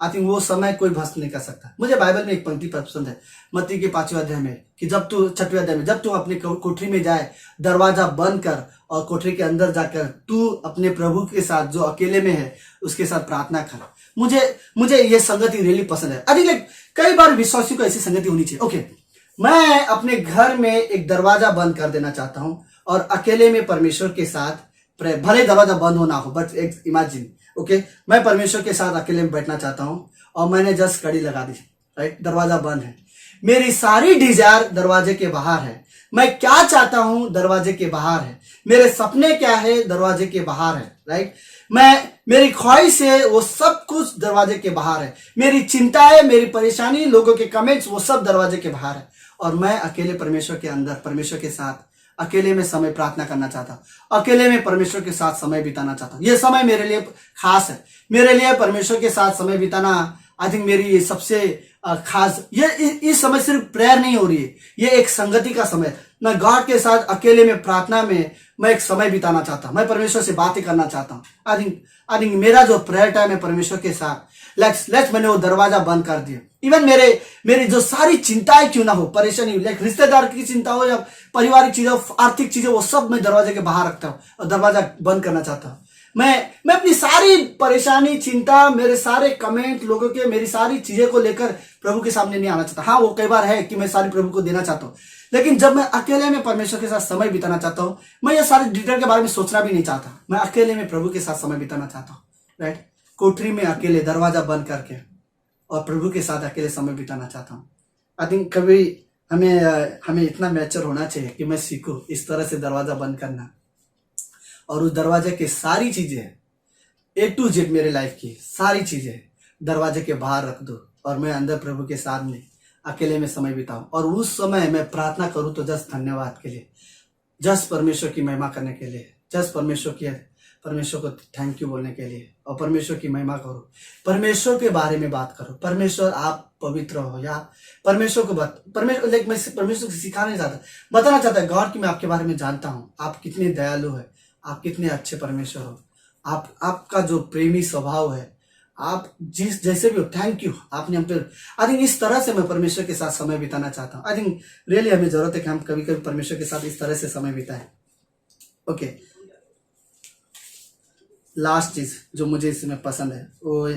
आई थिंक वो समय कोई भस्म नहीं कर सकता। मुझे बाइबल में एक पंक्ति पसंद है, मत्ती के 5वें अध्याय में, कि 6वें अध्याय में, जब तू अपने कोठरी में जाए, दरवाजा बंद कर और कोठरी के अंदर जाकर तू अपने प्रभु के साथ जो अकेले में है उसके साथ प्रार्थना कर। मुझे ये संगति रियली पसंद है। आई थिंक कई बार विश्वासियों को ऐसी संगति होनी चाहिए। ओके, मैं अपने घर में एक दरवाजा बंद कर देना चाहता हूं और अकेले में परमेश्वर के साथ, भले दरवाजा बंद हो ना हो, बट इमेजिन, ओके, मैं परमेश्वर के साथ अकेले में बैठना चाहता हूं और मैंने जस्ट कड़ी लगा दी, राइट, दरवाजा बंद है, मेरी सारी डिजायर दरवाजे के बाहर है, मैं क्या चाहता हूं दरवाजे के बाहर है, मेरे सपने क्या है दरवाजे के बाहर है, राइट, मेरी ख्वाहिश है वो सब कुछ दरवाजे के बाहर है, मेरी चिंताएं, मेरी परेशानी, लोगों के कमेंट्स, वो सब दरवाजे के बाहर है, और मैं अकेले परमेश्वर के अंदर, परमेश्वर के साथ अकेले में समय प्रार्थना करना चाहता हूं, अकेले में परमेश्वर के साथ समय बिताना चाहता हूं। ये समय मेरे लिए खास है, मेरे लिए परमेश्वर के साथ समय बिताना आई थिंक मेरी सबसे खास, ये इस समय सिर्फ प्रेयर नहीं हो रही है, ये एक संगति का समय। मैं गॉड के साथ अकेले में प्रार्थना में मैं एक समय बिताना चाहता हूं, मैं परमेश्वर से बातें करना चाहता हूं। आई थिंक मेरा जो प्रेयर टाइम है परमेश्वर के साथ, लेट्स मैंने वो दरवाजा बंद कर दिया। इवन मेरी जो सारी चिंताएं क्यों ना हो, परेशानी, लाइक रिश्तेदार की चिंता हो या पारिवारिक चीजें, आर्थिक चीजें, वो सब मैं दरवाजे के बाहर रखता हूँ और दरवाजा बंद करना चाहता हूँ। मैं अपनी सारी परेशानी, चिंता, मेरे सारे कमेंट लोगों के, मेरी सारी चीजें को लेकर प्रभु के सामने नहीं आना चाहता। हाँ, वो कई बार है कि मैं सारी प्रभु को देना चाहता हूँ, लेकिन जब मैं अकेले में परमेश्वर के साथ समय बिताना चाहता हूँ, मैं ये सारे डिटेल के बारे में सोचना भी नहीं चाहता, मैं अकेले में प्रभु के साथ समय बिताना चाहता हूँ, राइट, कोठरी में अकेले दरवाजा बंद करके और प्रभु के साथ अकेले समय बिताना चाहता हूँ। आई थिंक कभी हमें इतना मैच्योर होना चाहिए कि मैं सीखूं इस तरह से दरवाजा बंद करना, और उस दरवाजे की सारी चीजें A to Z मेरे लाइफ की सारी चीजें दरवाजे के बाहर रख दो और मैं अंदर प्रभु के सामने अकेले में समय बिताऊं, और उस समय मैं प्रार्थना करूं तो जस्ट धन्यवाद के लिए, जस्ट परमेश्वर की महिमा करने के लिए, जस्ट परमेश्वर को थैंक यू बोलने के लिए, और परमेश्वर की महिमा करो, परमेश्वर के बारे में बात करो। परमेश्वर आप पवित्र हो, या परमेश्वर को मैं परमेश्वर को सिखाना नहीं चाहता, बताना चाहता है गॉड कि मैं आपके बारे में जानता हूँ, आप कितने दयालु है, आप कितने अच्छे परमेश्वर हो, आपका जो प्रेमी स्वभाव है, आप जिस जैसे भी हो, थैंक यू, आपने हम पे। आई थिंक इस तरह से मैं परमेश्वर के साथ समय बिताना चाहता हूँ। आई थिंक रियली हमें जरूरत है कि हम कभी कभी परमेश्वर के साथ इस तरह से समय बिताएं। ओके, लास्ट चीज जो मुझे इसमें पसंद है वो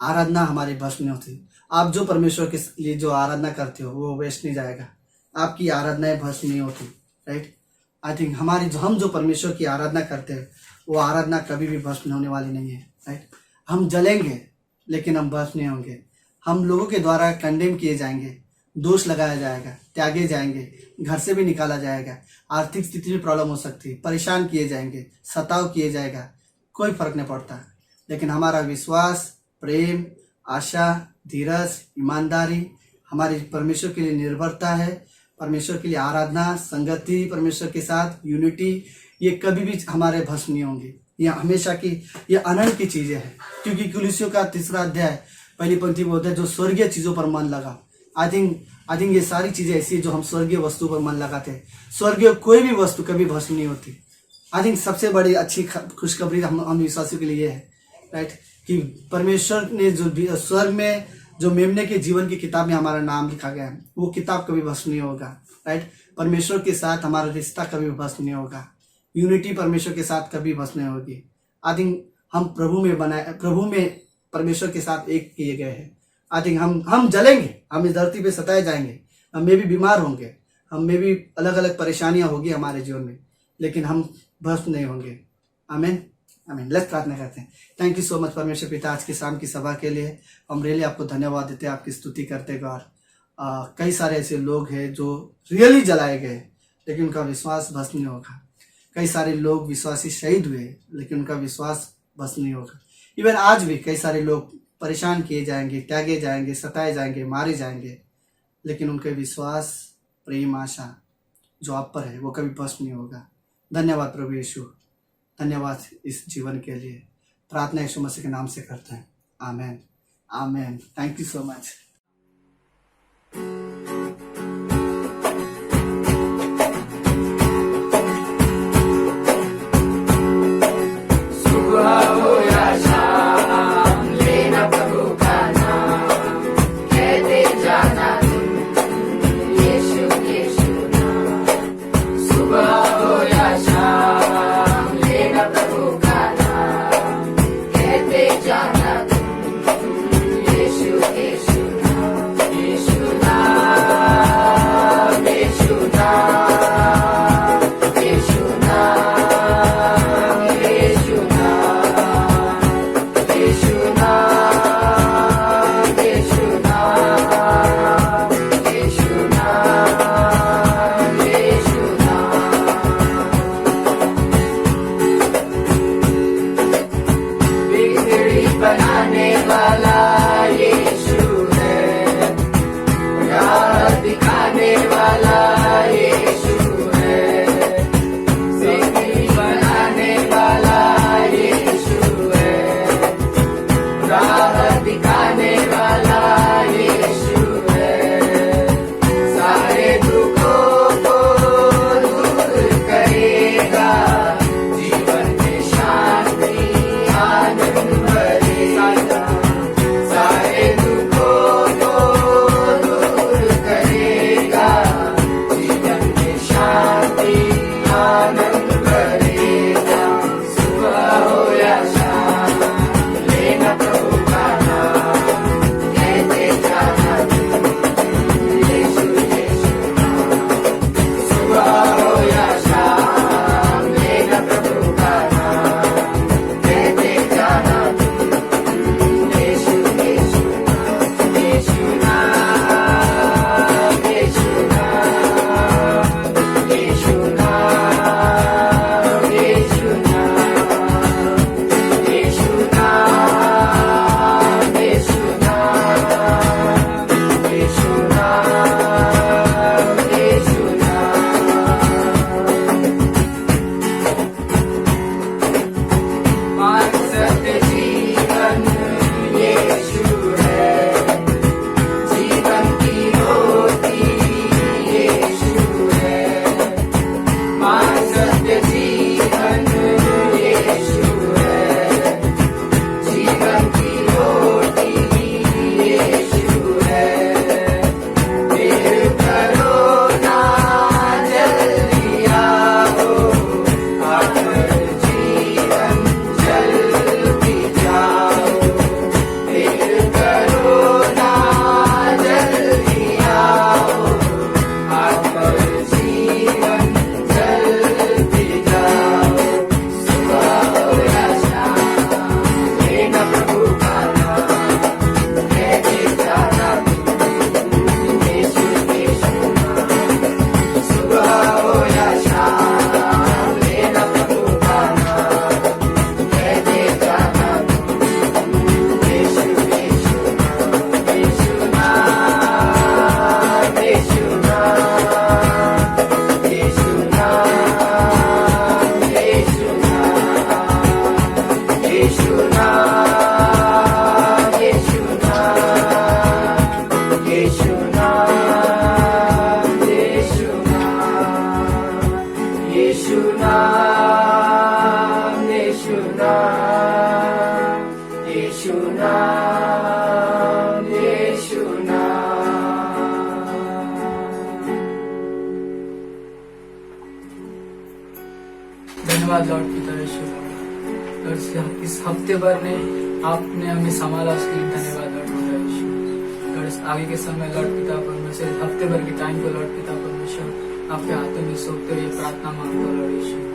आराधना हमारी भस्म नहीं होती। आप जो परमेश्वर के लिए जो आराधना करते हो वो वेस्ट नहीं जाएगा, आपकी आराधनाएं भस्म नहीं होती, राइट। आई थिंक हम जो परमेश्वर की आराधना करते हैं वो आराधना कभी भी भस्म होने वाली नहीं है, राइट। हम जलेंगे लेकिन हम भस्म नहीं होंगे, हम लोगों के द्वारा कंडेम किए जाएंगे, दोष लगाया जाएगा, त्यागे जाएंगे, घर से भी निकाला जाएगा, आर्थिक स्थिति में प्रॉब्लम हो सकती है, परेशान किए जाएंगे, सताव किए जाएगा, कोई फर्क नहीं पड़ता। लेकिन हमारा विश्वास, प्रेम, आशा, धीरज, ईमानदारी, हमारी परमेश्वर के लिए निर्भरता है, परमेश्वर के लिए आराधना, संगति परमेश्वर के साथ, यूनिटी, ये कभी भी हमारे भस्म नहीं होंगे। ये हमेशा की, ये अनंत की चीजें हैं, क्योंकि कुलुस्सियों का 3 अध्याय पहली पंक्ति में होता है जो स्वर्गीय चीजों पर मन लगा। आई थिंक ये सारी चीजें ऐसी जो हम स्वर्गीय वस्तु पर मन लगाते हैं, स्वर्गीय कोई भी वस्तु कभी भस्म नहीं होती। आई थिंक सबसे बड़ी अच्छी खुशखबरी हम विश्वासियों के लिए ये है, राइट, कि परमेश्वर ने जो स्वर्ग में जो मेमने के जीवन की किताब में हमारा नाम लिखा गया है, वो किताब कभी भस्म नहीं होगा, राइट। परमेश्वर के साथ हमारा रिश्ता कभी भस्म नहीं होगा, यूनिटी परमेश्वर के साथ कभी भस्म नहीं होगी। आई थिंक हम प्रभु में परमेश्वर के साथ एक किए गए हैं। आई थिंक हम जलेंगे, हम इस धरती पे सताए जाएंगे, हम में भी बीमार होंगे, हम में भी अलग अलग परेशानियां होगी हमारे जीवन में, लेकिन हम भस्म नहीं होंगे। आमीन, आमीन। लेट्स प्रार्थना करते हैं। थैंक यू सो मच परमेश्वर पिता, आज की शाम की सभा के लिए हम रियली आपको धन्यवाद देते हैं, आपकी स्तुति करते गॉड। कई सारे ऐसे लोग हैं जो रियली जलाए गए लेकिन उनका विश्वास भस्म नहीं होगा। कई सारे लोग विश्वासी शहीद हुए लेकिन उनका विश्वास भस्म नहीं होगा। इवन आज भी कई सारे लोग परेशान किए जाएंगे, त्यागे जाएंगे, सताए जाएंगे, मारे जाएंगे, लेकिन उनके विश्वास, प्रेम, आशा जो आप पर है वो कभी भस्म नहीं होगा। धन्यवाद प्रभु यीशु, धन्यवाद इस जीवन के लिए। प्रार्थना यीशु मसीह के नाम से करते हैं, amen, amen. Thank you so much. सुबह हो या शाम लेना प्रभु का नाम, कहते जाना तुम यीशु यीशु नाम। सुबह हो या शाम लेना प्रभु का नाम, कहते जाना तुम यीशु यीशु नाम। यीशु नाम, यीशु नाम, यीशु नाम, यीशु नाम, यीशु नाम, यीशु नाम, यीशु नाम, यीशु नाम। बिगड़ी बनाने वाला यीशु है, राह दिखाने वाला यीशु है, बिगड़ी बनाने वाला यीशु है, राह दिखाने वाला यीशु है। सारे दुखों को दूर करेगा, जीवन में शांति आनंद भरेगा। सारे दुखों को दूर करेगा, जीवन में शांति आनंद भरेगा। सुबह हो या शाम लेना प्रभु का नाम, कहते जाना तुम यीशु यीशु नाम। सुबह हो या शाम लेना प्रभु का नाम, कहते जाना तुम यीशु यीशु नाम। यीशु नाम, यीशु नाम, यीशु नाम, यीशु नाम, यीशु नाम, यीशु नाम, यीशु नाम, यीशु नाम। मार्ग सत्य जीवन यीशु है, जीवन की रोटी यीशु है। मार्ग सत्य जीवन यीशु है, जीवन की रोटी यीशु है। फिर करो ना जल्दी आओ, आकर जीवन जल्दी जाओ। फिर करो ना जल्दी आओ, आकर जीवन जल्दी जाओ। सुबह हो या शाम लेना प्रभु का नाम, कहते जाना तुम यीशु यीशु नाम। सुबह हो या शाम लेना प्रभु का नाम, कहते जाना तुम यीशु यीशु नाम। यीशु नाम, यीशु नाम, यीशु नाम, यीशु नाम, यीशु नाम, यीशु नाम, यीशु नाम, यीशु नाम, यीशु नाम, यीशु नाम, यीशु नाम, यीशु नाम। धन्यवाद लॉर्ड पिता यीशु। लॉर्ड इस हफ्ते भर में आपने हमें संभाला, उसके लिए धन्यवाद लॉर्ड पिता यीशु। लॉर्ड इस आगे के समय लॉर्ड पिता परमेश्वर, हफ्ते भर के टाइम को लॉर्ड पिता परमेश्वर आपके हाथों में सौंपते हुए प्रार्थना मांगता हूं लॉर्ड यीशु।